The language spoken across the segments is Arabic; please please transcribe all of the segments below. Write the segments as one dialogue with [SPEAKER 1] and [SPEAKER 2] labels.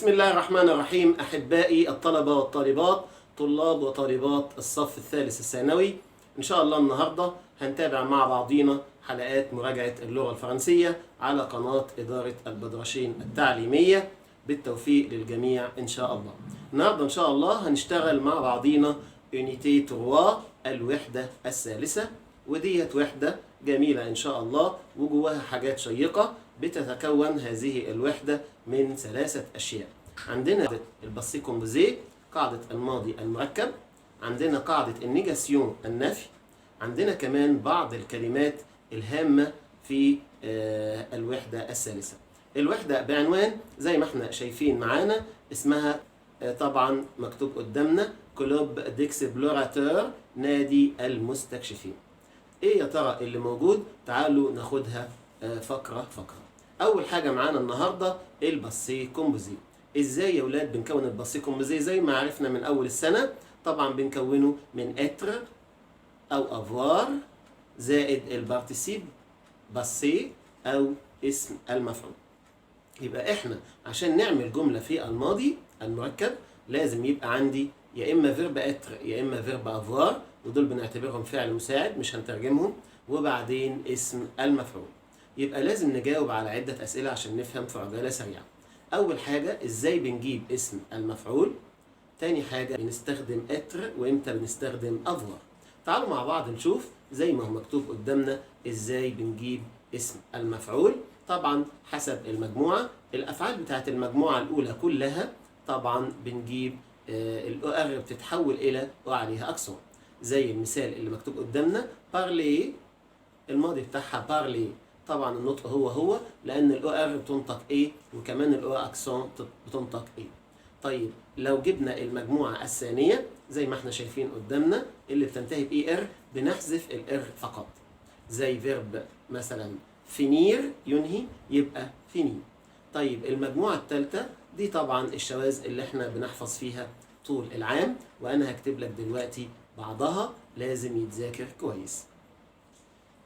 [SPEAKER 1] بسم الله الرحمن الرحيم. أحبائي الطلبة والطالبات، طلاب وطالبات الصف الثالث الثانوي، إن شاء الله النهاردة هنتابع مع بعضينا حلقات مراجعة اللغة الفرنسية على قناة إدارة البدرشين التعليمية. بالتوفيق للجميع إن شاء الله. النهاردة إن شاء الله هنشتغل مع بعضينا يونيتي 3 الوحدة الثالثة، وديت وحدة جميلة إن شاء الله وجواها حاجات شيقة. بتتكون هذه الوحدة من 3 أشياء. عندنا قاعدة الباسي كومبوزي، قاعدة الماضي المركب، عندنا قاعدة النيجاسيون النفي، عندنا كمان بعض الكلمات الهامة في الوحدة الثالثة. الوحدة بعنوان زي ما احنا شايفين معانا اسمها طبعا مكتوب قدامنا كلوب ديكسبلوراتور، نادي المستكشفين. ايه يا ترى اللي موجود؟ تعالوا ناخدها فقرة فقرة. أول حاجة معانا النهاردة الباسي كومبوزي. إزاي يا ولاد بنكون الباسي كومبوزي؟ زي ما عرفنا من أول السنة طبعا بنكونه من إتر أو أفوار زائد البارتيسيب باسي أو اسم المفعول. يبقى إحنا عشان نعمل جملة في الماضي المركب لازم يبقى عندي يا إما فيرب إتر يا إما فيرب أفوار، ودول بنعتبرهم فعل مساعد مش هنترجمهم، وبعدين اسم المفعول. يبقى لازم نجاوب على عدة أسئلة عشان نفهم في عجالة سريعة. أول حاجة إزاي بنجيب اسم المفعول؟ تاني حاجة بنستخدم إتر وإمتى بنستخدم أفوار. تعالوا مع بعض نشوف زي ما هو مكتوب قدامنا إزاي بنجيب اسم المفعول. طبعا حسب المجموعة، الأفعال بتاعت المجموعة الأولى كلها طبعا بنجيب الأر بتتحول إلى وعليها أكسون، زي المثال اللي مكتوب قدامنا بارلي، الماضي بتاعها بارلي، طبعا النطق هو لان الاو ار بتنطق ايه وكمان الاو اكسون بتنطق ايه. طيب لو جبنا المجموعه الثانيه زي ما احنا شايفين قدامنا اللي بتنتهي باي ار بنحذف الار فقط، زي فيرب مثلا فينير ينهي يبقى فيني. طيب المجموعه الثالثه دي طبعا الشواذ اللي احنا بنحفظ فيها طول العام، وانا هكتب لك دلوقتي بعضها لازم يتذاكر كويس.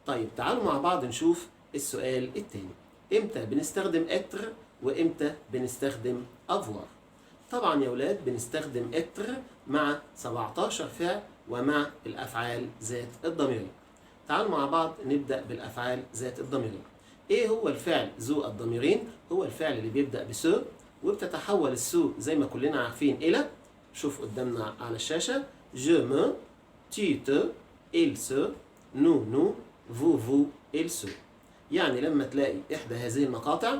[SPEAKER 1] طيب تعالوا مع بعض نشوف السؤال الثاني. امتى بنستخدم اتر وامتى بنستخدم افوار؟ طبعا يا ولاد بنستخدم اتر مع 17 فعل ومع الافعال ذات الضميرين. تعالوا مع بعض نبدا بالافعال ذات الضميرين. ايه هو الفعل ذو الضميرين؟ هو الفعل اللي بيبدا بسو وبتتحول السو زي ما كلنا عارفين الى، شوف قدامنا على الشاشه، je me, tu te, il se, nous, vous, il se. يعني لما تلاقي إحدى هذه المقاطع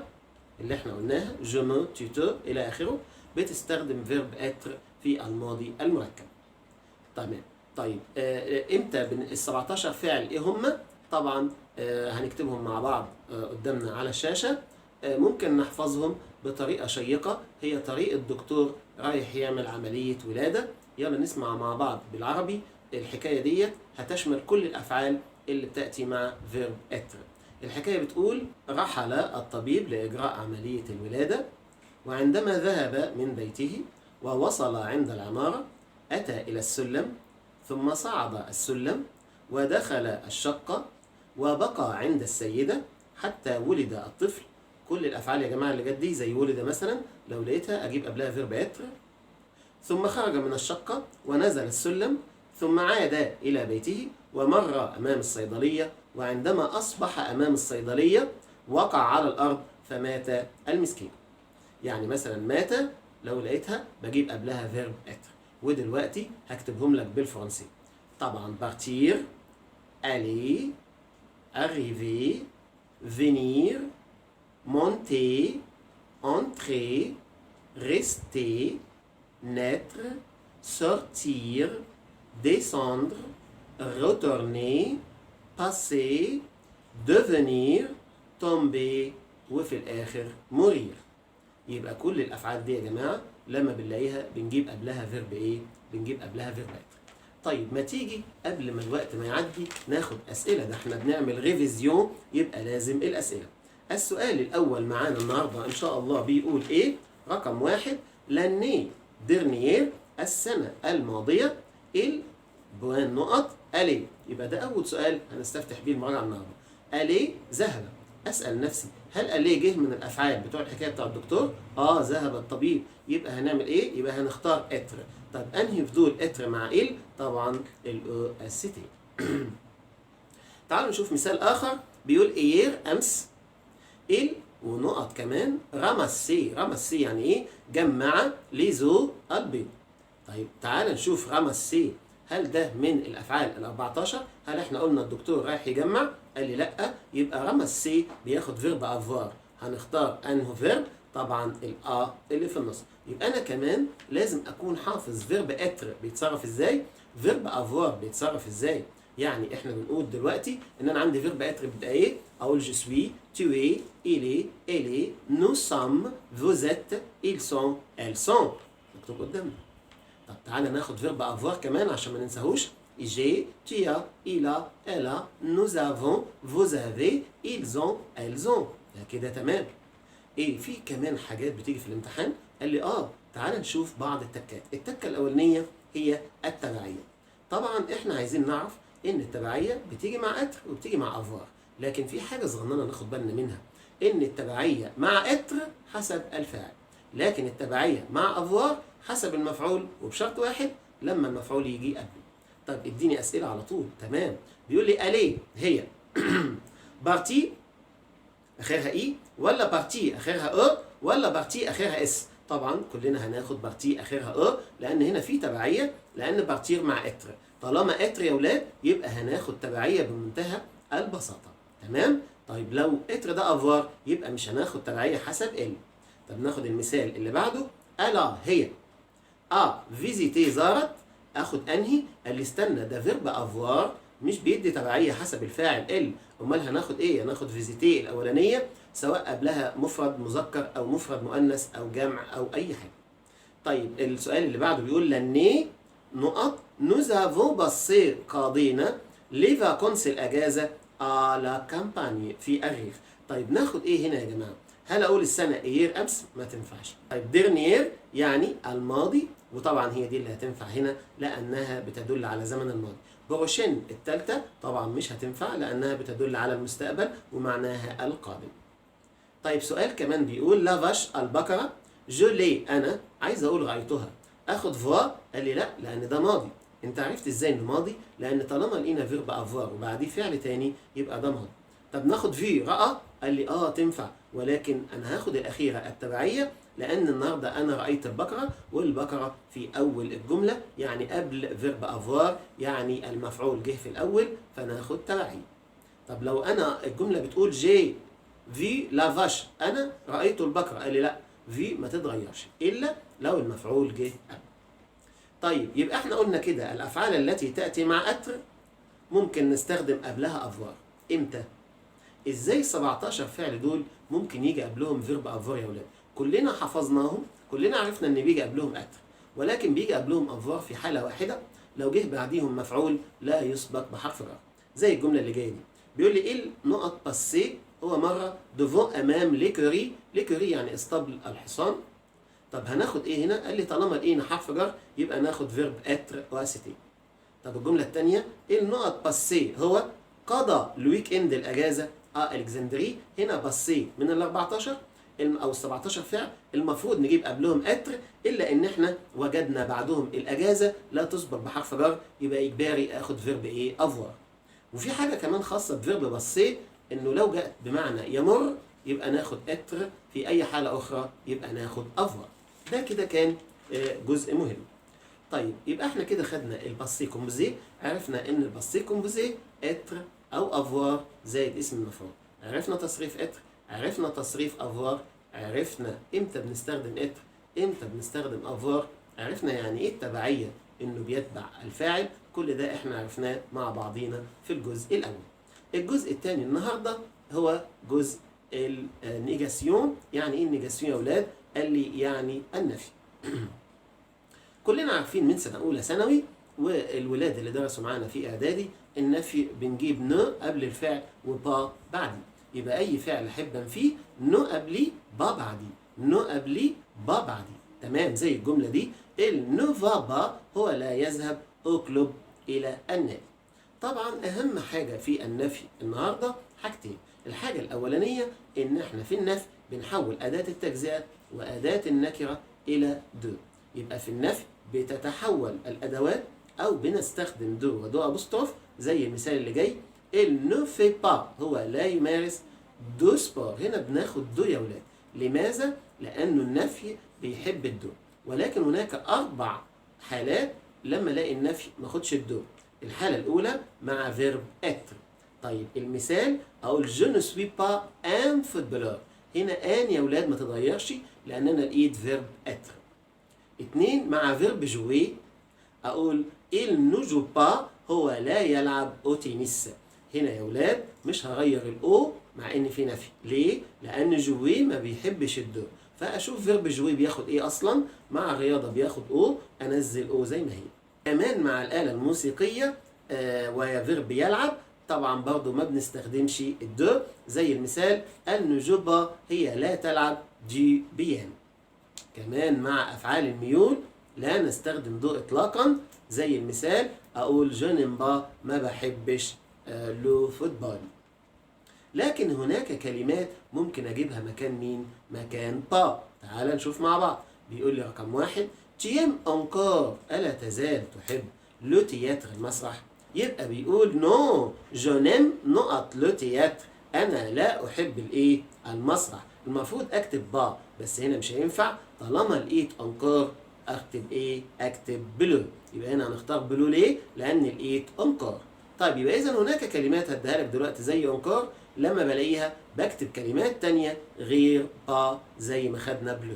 [SPEAKER 1] اللي احنا قلناها je me, tu te إلى آخره بتستخدم فيرب être في الماضي المركب. تمام. طيب امتى ال 17 فعل ايه هم؟ طبعا هنكتبهم مع بعض قدامنا على الشاشة. ممكن نحفظهم بطريقة شيقة، هي طريقة دكتور رايح يعمل عملية ولادة. يلا نسمع مع بعض بالعربي. الحكاية ديت هتشمل كل الأفعال اللي بتأتي مع فيرب être. الحكاية بتقول رحل الطبيب لإجراء عملية الولادة، وعندما ذهب من بيته ووصل عند العمارة أتى إلى السلم، ثم صعد السلم ودخل الشقة وبقى عند السيدة حتى ولد الطفل. كل الأفعال يا جماعة اللي جت دي زي ولد مثلا لو لقيتها أجيب قبلها فيرب être. ثم خرج من الشقة ونزل السلم، ثم عاد إلى بيته ومر أمام الصيدلية، وعندما أصبح أمام الصيدلية وقع على الأرض فمات المسكين. يعني مثلا مات لو لقيتها بجيب قبلها فيرب être. ودلوقتي هكتبهم لك بالفرنسي. طبعا partir, aller, arriver, venir, monter, entrer, rester, naître, sortir, descendre, retourner, passer, devenir, tomber، وفي الآخر mourir. يبقى كل الأفعال دي يا جماعة لما بنلاقيها بنجيب قبلها فيرب إيه؟ بنجيب قبلها فيرب être. طيب ما تيجي قبل ما الوقت ما يعدي ناخد أسئلة، ده احنا بنعمل ريفيزيون يبقى لازم الأسئلة. السؤال الأول معانا النهاردة إن شاء الله بيقول إيه؟ رقم 1 l'année dernière، السنة الماضية، بوان نقط ألي. يبقى ده أول سؤال هنستفتح بيه المراجعة النهارده. ألي ذهب. أسأل نفسي هل الي جه من الافعال بتوع الحكايه بتاع الدكتور؟ ذهب الطبيب. يبقى هنعمل ايه؟ يبقى هنختار اتر. طب انهي فضول اتر مع ال؟ طبعا الاو السيتي. تعالوا نشوف مثال اخر. بيقول ايير امس ال ونقط كمان راماسي. راماسي يعني ايه؟ جمع ليزو البيض. طيب تعال نشوف راماسي، هل ده من الافعال ال 14؟ هل احنا قلنا الدكتور رايح يجمع؟ قال لي لا. يبقى راماسي بياخد فيرب افوار. هنختار انه فيرب؟ طبعا الا اللي في النص. يبقى انا كمان لازم اكون حافظ فيرب اتر بيتصرف ازاي، فيرب افوار بيتصرف ازاي. يعني احنا بنقول دلوقتي ان انا عندي فيرب اتر بيبقى ايه؟ اقول جو سوي، tu es, il est, elle est, nous sommes, vous êtes, ils sont, elles sont. مكتوب قدامنا. طب تعالى ناخد فيرب افوار كمان عشان ما ننساهوش. j'ai, tu as, il a, elle a, nous avons, vous avez, ils ont, elles ont. كده تمام. ايه في كمان حاجات بتيجي في الامتحان؟ قال لي تعالى نشوف بعض التكات. التكه الاولانيه هي التبعيه. طبعا احنا عايزين نعرف ان التبعيه بتيجي مع اتر وبتيجي مع افوار، لكن في حاجه صغننه ناخد بالنا منها، ان التبعيه مع اتر حسب الفاعل، لكن التبعيه مع افوار حسب المفعول، وبشرط واحد لما المفعول يجي قبله. طب اديني اسئله على طول. تمام. بيقول لي الي هي بارتي اخرها اي، ولا بارتي اخرها او، ولا بارتي اخرها اس؟ طبعا كلنا هناخد بارتي اخرها او، لان هنا في تبعيه، لان بارتير مع اتر. طالما اتر يا ولاد يبقى هناخد تبعيه بمنتهى البساطه. تمام. طيب لو اتر ده افوار يبقى مش هناخد تبعيه حسب ال. طب ناخد المثال اللي بعده. الا هي فيزيتي زارت. اخد انهي؟ قال لي استنى، ده فيرب افوار مش بيدي تبعيه حسب الفاعل ال. امال هناخد ايه؟ هناخد فيزيتي الاولانيه سواء قبلها مفرد مذكر او مفرد مؤنث او جمع او اي حاجه. طيب السؤال اللي بعده بيقول لاني نقط nous avons passé قاضينا les vacances الاجازه على كامباني في الريف. طيب ناخد ايه هنا يا جماعه؟ هل اقول السنه ايير امس؟ ما تنفعش. طيب ديرنيير يعني الماضي، وطبعا هي دي اللي هتنفع هنا لانها بتدل على زمن الماضي. بروشين الثالثه طبعا مش هتنفع لانها بتدل على المستقبل ومعناها القادم. طيب سؤال كمان بيقول لافاش البقره جو لي انا عايز اقول رايتها، اخد فوا؟ قال لي لا لان ده ماضي. انت عرفت ازاي انه ماضي؟ لان طالما لقينا فيرب افوار وبعديه فعل تاني يبقى ده ماضي. طب ناخد في راى؟ قال لي تنفع، ولكن انا هاخد الاخيره التبعيه لان النهارده انا رايت البقره، والبقره في اول الجمله يعني قبل فيرب افوار، يعني المفعول جه في الاول فناخد تبعيه. طب لو انا الجمله بتقول جي في لافاش انا رايت البقره، قال لي لا في ما تتغيرش الا لو المفعول جه قبل. طيب يبقى احنا قلنا كده الافعال التي تاتي مع اتر ممكن نستخدم قبلها افوار. امتى؟ ازاي 17 فعل دول ممكن يجي قبلهم فيرب افوار يا ولاد؟ كلنا حفظناهم، كلنا عرفنا ان بيجي قبلهم اتر، ولكن بيجي قبلهم افوار في حاله واحده لو جه بعديهم مفعول لا يسبق بحرف جر. زي الجمله اللي جايه دي. بيقول لي ال نقط باسي هو مره ديفون امام ليكوري. ليكوري يعني اسطبل الحصان. طب هناخد ايه هنا؟ قال لي طالما لقينا حرف جر يبقى ناخد فيرب اتر واسيتي. طب الجمله الثانيه النقط باسي هو قضى الويك اند الاجازه الكسندري. هنا باسي من ال 14 او ال 17 فعل المفروض نجيب قبلهم اتر، الا ان احنا وجدنا بعدهم الاجازه لا تسبق بحرف جر، يبقى اجباري اخد فيرب ايه؟ افوار. وفي حاجه كمان خاصه بفيرب باسي، انه لو جاء بمعنى يمر يبقى ناخد اتر، في اي حاله اخرى يبقى ناخد افوار. ده كده كان جزء مهم. طيب يبقى احنا كده خدنا الباسي كومبوزي، عرفنا ان الباسي كومبوزي اتر او افوار زائد اسم المفعول. عرفنا تصريف اتر، عرفنا تصريف افوار، عرفنا امتى بنستخدم اتر، امتى بنستخدم افوار، عرفنا يعني ايه التبعيه انه بيتبع الفاعل. كل ده احنا عرفناه مع بعضينا في الجزء الاول. الجزء الثاني النهارده هو جزء النيجاسيون. يعني ايه النيجاسيون يا اولاد؟ قال لي يعني النفي. كلنا عارفين من سنه اولى ثانوي والولاد اللي درسوا معانا في اعدادي النفي بنجيب نو قبل الفعل وبا بعدي. يبقى اي فعل احب انفيه نو قبلي با بعدي، نو قبلي با بعدي. تمام. زي الجمله دي النو فا با هو لا يذهب او كلوب الى النادي. طبعا اهم حاجه في النفي النهارده حاجتين. الحاجة الأولانية إن إحنا في النفي بنحول أداة التجزئة وأداة النكرة إلى دو. يبقى في النفي بتتحول الأدوات أو بنستخدم دو ودو أبوستروف زي المثال اللي جاي. il ne fait pas هو لا يمارس دو سبور. هنا بناخد دو يا ولاد. لماذا؟ لأنه النفي بيحب الدو، ولكن هناك 4 حالات لما الاقي النفي ما اخدش الدو. الحالة الأولى مع فيرب être. طيب المثال أقول je ne suis pas un footballeur. هنا ان يا ولاد ما تتغيرش لأن أنا لقيت فيرب être. 2 مع فيرب jouer أقول il ne joue pas هو لا يلعب أو تنس. هنا يا ولاد مش هغير الأو مع إن في نفي. ليه؟ لأن جوي ما بيحبش الدو، فأشوف فيرب جوي بياخد إيه أصلا. مع الرياضة بياخد أو، أنزل أو زي ما هي. كمان مع الآلة الموسيقية وهي فيرب يلعب طبعا برضو ما بنستخدمش الدو زي المثال النجوبة هي لا تلعب دي بيان. كمان مع أفعال الميول لا نستخدم دو إطلاقا زي المثال أقول je n'aime pas ما بحبش لو فوتبول. لكن هناك كلمات ممكن أجيبها مكان مين؟ مكان با. تعال نشوف مع بعض. بيقول لي رقم 1 تيم أنكور ألا تزال تحب لو تياتر المسرح. يبقى بيقول نو جو نيم نقط لو تياتر أنا لا أحب الإيه؟ المسرح. المفروض أكتب با بس هنا مش هينفع طالما لقيت أنكور أكتب إيه؟ أكتب بلو. يبقى هنا هنختار بلو ليه؟ لأن لقيت أنكور. طيب يبقى إذا هناك كلمات هديها لك دلوقتي زي أنكور لما بلاقيها بكتب كلمات تانية غير با زي ما خدنا بلو.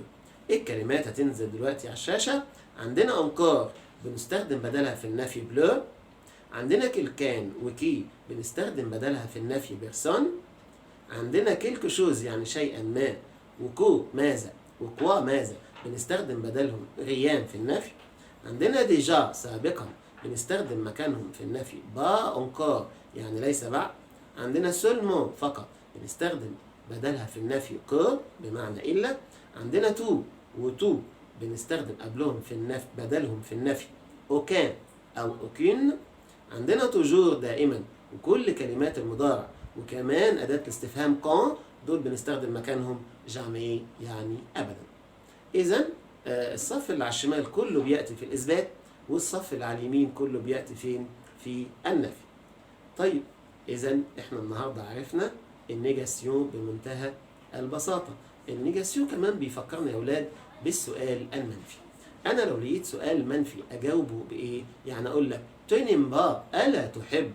[SPEAKER 1] الكلمات هتنزل دلوقتي على الشاشة. عندنا أنكور بنستخدم بدلها في النفي بلو. عندنا كان وكي بنستخدم بدلها في النفي بيرسون. عندنا كيلكو شوز يعني شيئا ما، وكو ماذا، وكوا ماذا بنستخدم بدلهم غيام في النفي. عندنا ديجا سابقا بنستخدم مكانهم في النفي با أنكور يعني ليس بعد. عندنا سولمون فقط بنستخدم بدلها في النفي كو بمعنى إلا. عندنا تو وتو بنستخدم قبلهم في النفي بدلهم في النفي أوكان أو أوكين. عندنا توجور دائما وكل كلمات المضارع وكمان أداة الاستفهام كون دول بنستخدم مكانهم جامي يعني أبدا. إذن الصف اللي على الشمال كله بيأتي في الإثبات والصف اللي على اليمين كله بيأتي فين؟ في النفي. طيب إذن إحنا النهاردة عرفنا النيجاسيون بمنتهى البساطة. النيجاسيون كمان بيفكرنا يا أولاد بالسؤال المنفي. أنا لو لقيت سؤال منفي أجاوبه بإيه؟ يعني أقول لك تنمبا ألا تحب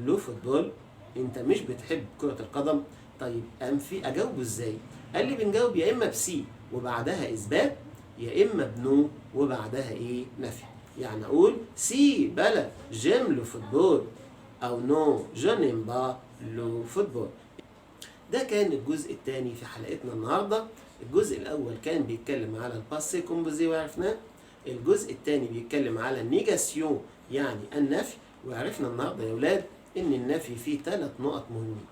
[SPEAKER 1] لو فوتبول؟ أنت مش بتحب كرة القدم؟ طيب أنفي أجاوبه إزاي؟ قال لي بنجاوب يا إما بسي وبعدها إثبات يا إما بنو وبعدها إيه؟ نفي. يعني أقول سي بلا جيم لو فوتبول أو نو جو نيم با لو فوتبول. ده كان الجزء الثاني في حلقتنا النهارده. الجزء الأول كان بيتكلم على الباسي كومبوزي وعرفناه. الجزء الثاني بيتكلم على النيجاسيون يعني النفي، وعرفنا النهارده يا أولاد إن النفي فيه 3 نقط مهمين.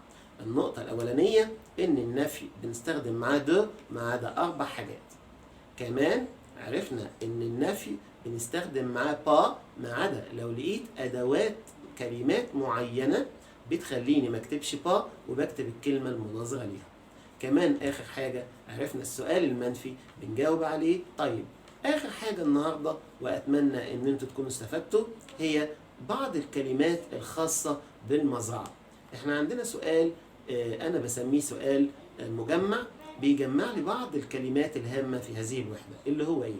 [SPEAKER 1] النقطة الأولانية إن النفي بنستخدم معاه دو ما عدا 4 حاجات. كمان عرفنا إن النفي بنستخدم معاه با ما عدا لو لقيت أدوات كلمات معينة بتخليني ما اكتبش با وبكتب الكلمة المناظرة ليها. كمان آخر حاجة عرفنا السؤال المنفي بنجاوب عليه. طيب آخر حاجة النهاردة وأتمنى إن انتوا تكونوا استفدتوا هي بعض الكلمات الخاصة بالمزرعة. احنا عندنا سؤال أنا بسميه سؤال مجمع بيجمع لي بعض الكلمات الهامة في هذه الوحدة اللي هو إيه؟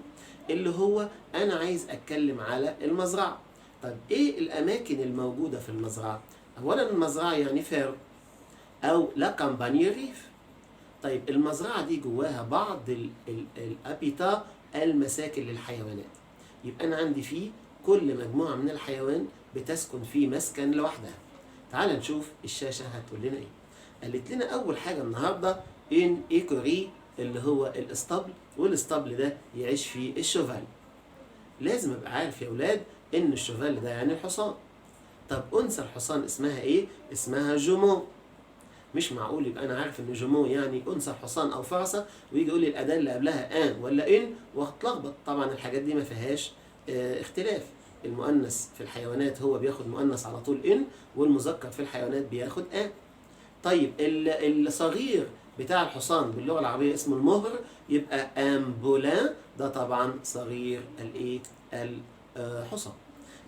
[SPEAKER 1] اللي هو أنا عايز أتكلم على المزرعة. طيب إيه الأماكن الموجودة في المزرعة؟ أولا المزرعة يعني فيرو أو لا كامباني ريف. طيب المزرعة دي جواها بعض الأبيتا المساكن للحيوانات. يبقى أنا عندي فيه كل مجموعة من الحيوان بتسكن في مسكن لوحدها. تعال نشوف الشاشة هتقول لنا إيه. قالت لنا أول حاجة النهاردة إن إيكوري اللي هو الاسطبل، والاسطبل ده يعيش فيه الشوفال. لازم أبقى عارف يا أولاد إن الشوفال ده يعني الحصان. طب أنثى الحصان اسمها إيه؟ اسمها جومو. مش معقول يبقى أنا عارف إن جومو يعني أنثى الحصان أو فرسة ويجي يقول لي الأداة اللي قبلها آن ولا إن واتلخبط. طبعا الحاجات دي ما فيهاش اختلاف. المؤنث في الحيوانات هو بياخد مؤنث على طول إن، والمذكر في الحيوانات بياخد آن. طيب الصغير بتاع الحصان باللغة العربية اسمه المهر، يبقى امبولان، ده طبعا صغير الايه الحصان.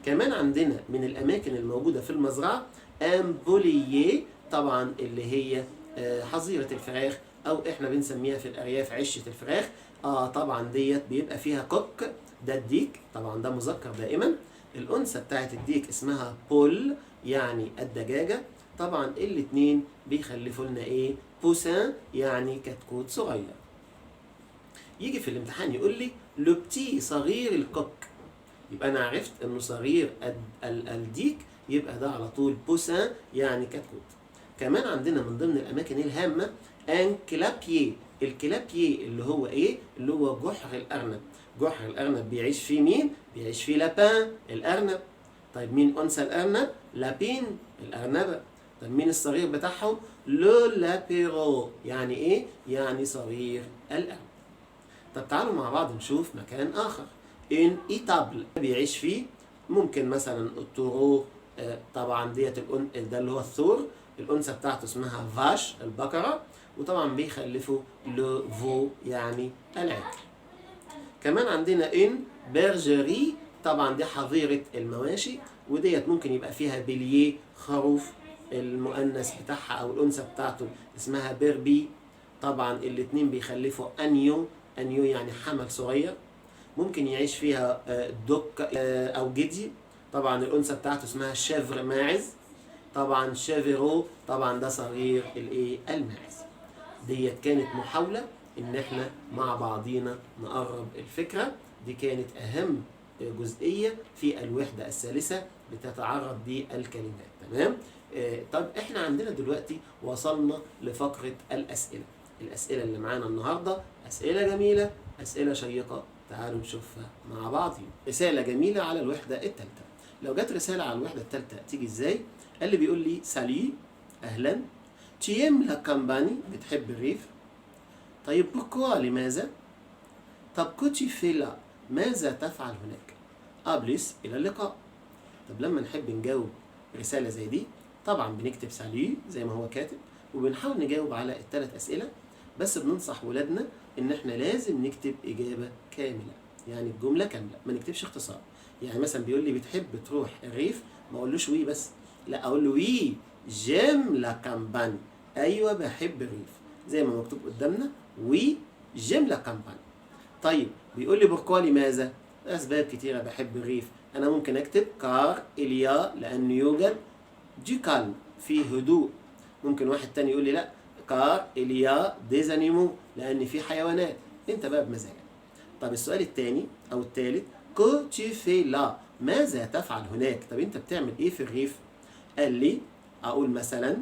[SPEAKER 1] كمان عندنا من الاماكن الموجودة في المزرعة امبولييه، طبعا اللي هي حظيرة الفراخ، او احنا بنسميها في الارياف عشة الفراخ. طبعا ديت بيبقى فيها كوك، ده الديك، طبعا ده مذكر دائما. الانثى بتاعت الديك اسمها بول، يعني الدجاجة. طبعا الاتنين بيخلفوا لنا ايه؟ بوسان، يعني كتكوت صغير. يجي في الامتحان يقول لي لو بتي، صغير الكوك، يبقى انا عرفت انه صغير الديك، يبقى ده على طول بوسان، يعني كتكوت. كمان عندنا من ضمن الاماكن الهامه ان كلابيي. الكلابيي اللي هو ايه؟ اللي هو جحر الارنب. جحر الارنب بيعيش فيه مين؟ بيعيش فيه لابان، الارنب. طيب مين انثى الارنب؟ لابين، الارنبه. طب مين الصغير بتاعهم؟ لو لابيرو، يعني ايه؟ يعني صغير الارنب. طب تعالوا مع بعض نشوف مكان اخر. ان ايتابل بيعيش فيه ممكن مثلا التورو، طبعا ديت ده اللي هو الثور، الانثى بتاعته اسمها فاش، البقره، وطبعا بيخلفوا لو فو، يعني العجل. كمان عندنا ان بيرجري، طبعا دي حظيره المواشي، وديت ممكن يبقى فيها بليه، خروف، المؤنث بتاعها او الانثى بتاعته اسمها بيربي. طبعا الاتنين بيخلفوا انيو، انيو يعني حمل صغير. ممكن يعيش فيها دوك او جدي، طبعا الانثى بتاعته اسمها شيفر، ماعز. طبعا شيفيرو، طبعا ده صغير الايه الماعز. ديت كانت محاولة ان احنا مع بعضينا نقرب الفكرة. دي كانت اهم جزئية في الوحدة الثالثة بتتعرض بالكلمات. تمام. طب احنا عندنا دلوقتي وصلنا لفقرة الاسئلة. الاسئلة اللي معانا النهاردة اسئلة جميلة، اسئلة شيقة، تعالوا نشوفها مع بعض. رسالة جميلة على الوحدة الثالثة. لو جت رسالة على الوحدة الثالثة تيجي ازاي؟ قال لي بيقول لي سالي، اهلا، تيم لا كامباني، بتحب الريف. طيب بوركوا، لماذا؟ طب كوتي فيلا، ماذا تفعل هناك؟ بليس، الى اللقاء. طب لما نحب نجاوب رسالة زي دي، طبعا بنكتب سالي زي ما هو كاتب، وبنحاول نجاوب على الثلاث اسئلة، بس بننصح ولادنا ان احنا لازم نكتب اجابة كاملة، يعني الجملة كاملة، ما نكتبش اختصار. يعني مثلا بيقول لي بتحب تروح الريف، ما اقولوش وي بس، لا اقول له وي جيم لا كامباني، ايوه بحب الريف، زي ما مكتوب قدامنا وي جيم لا كامباني. طيب بيقول لي بوركوا، لماذا؟ اسباب كتيره بحب الريف. انا ممكن اكتب كار اليا، لان يوجد دي كالم، في هدوء. ممكن واحد تاني يقول لي لا، كار اليا ديز انيمو، لان في حيوانات. انت بقى بمزاجك. طب السؤال الثاني او الثالث، كو تي في لا، ماذا تفعل هناك؟ طب انت بتعمل ايه في الريف؟ قال لي اقول مثلا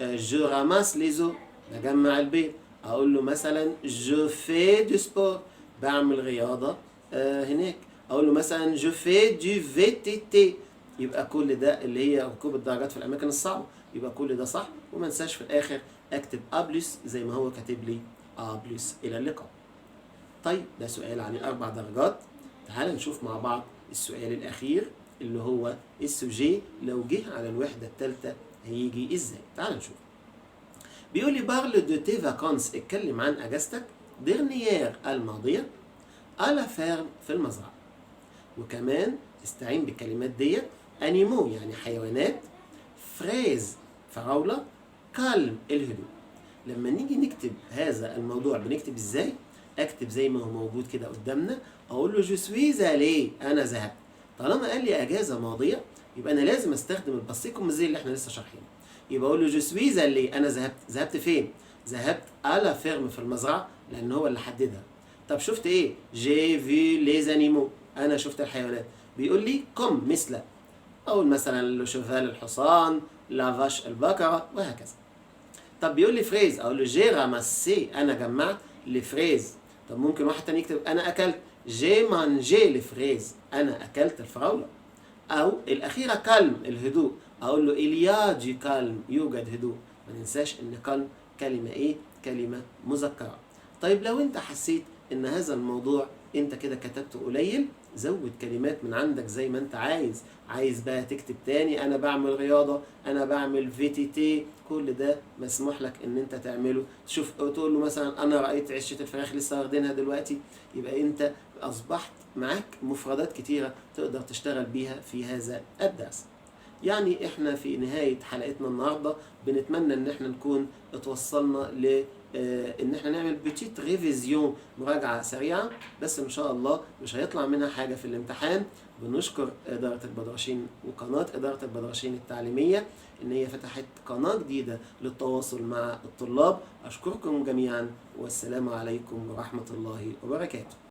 [SPEAKER 1] جو راماس ليزو، بجمع البيت. اقول له مثلا جو في دو سبور، بعمل رياضه هناك. اقول له مثلا جو في دو في تي تي، يبقى كل ده اللي هي ركوب الدراجات في الاماكن الصعبه، يبقى كل ده صح. وما انساش في الاخر اكتب ابلس زي ما هو كاتب لي ابلس. الى اللقاء. طيب ده سؤال عليه 4 درجات. تعال نشوف مع بعض السؤال الأخير اللي هو السوجي، لو جه على الوحدة الثالثة هيجي ازاي؟ تعال نشوف. بيقول لي بارل دو تي فاكانس، اتكلم عن اجازتك ديرنيير، الماضية، على فيرم، في المزرعة. وكمان استعين بالكلمات ديت، انيمو يعني حيوانات، فريز فراولة، كالم الهدوء. لما نيجي نكتب هذا الموضوع بنكتب ازاي؟ اكتب زي ما هو موجود كده قدامنا، اقول له جو سوي زالي، انا ذهبت. طالما قال لي اجازه ماضيه، يبقى انا لازم استخدم الباسي كوموزي اللي احنا لسه شارحينه. يبقى اقول له جو سوي زالي، انا ذهبت. ذهبت فين؟ ذهبت على فيرم، في المزرعه، لان هو اللي حددها. طب شفت ايه؟ جي في لي زانيمو، انا شفت الحيوانات. بيقول لي كم، مثل، اقول مثلا لو شوفال الحصان، لا فاش البقره، وهكذا. طب بيقول لي فريز، اقول له جي راماسي، انا جمعت لفريز. طب ممكن واحد تاني يكتب انا اكلت، جي مانجي لفريز، انا اكلت الفراوله. او الاخيره كالم الهدوء، اقول له اليا دي كالم، يوجد هدوء. ما ننساش ان كالم كلمه ايه؟ كلمه مذكره. طيب لو انت حسيت ان هذا الموضوع انت كده كتبته قليل، زود كلمات من عندك زي ما انت عايز بقى تكتب تاني انا بعمل رياضة، انا بعمل VTT، كل ده مسموح لك ان انت تعمله. تشوف تقول له مثلا انا رأيت عشة الفراخ لسه واخدينها دلوقتي، يبقى انت اصبحت معاك مفردات كتيرة تقدر تشتغل بيها في هذا الدرس. يعني احنا في نهاية حلقتنا النهاردة بنتمنى ان احنا نكون اتوصلنا ل ان احنا نعمل بتيت ريفيزيون، مراجعة سريعة، بس ان شاء الله مش هيطلع منها حاجة في الامتحان. بنشكر إدارة البدرشين وقناة إدارة البدرشين التعليمية ان هي فتحت قناة جديدة للتواصل مع الطلاب. اشكركم جميعا والسلام عليكم ورحمة الله وبركاته.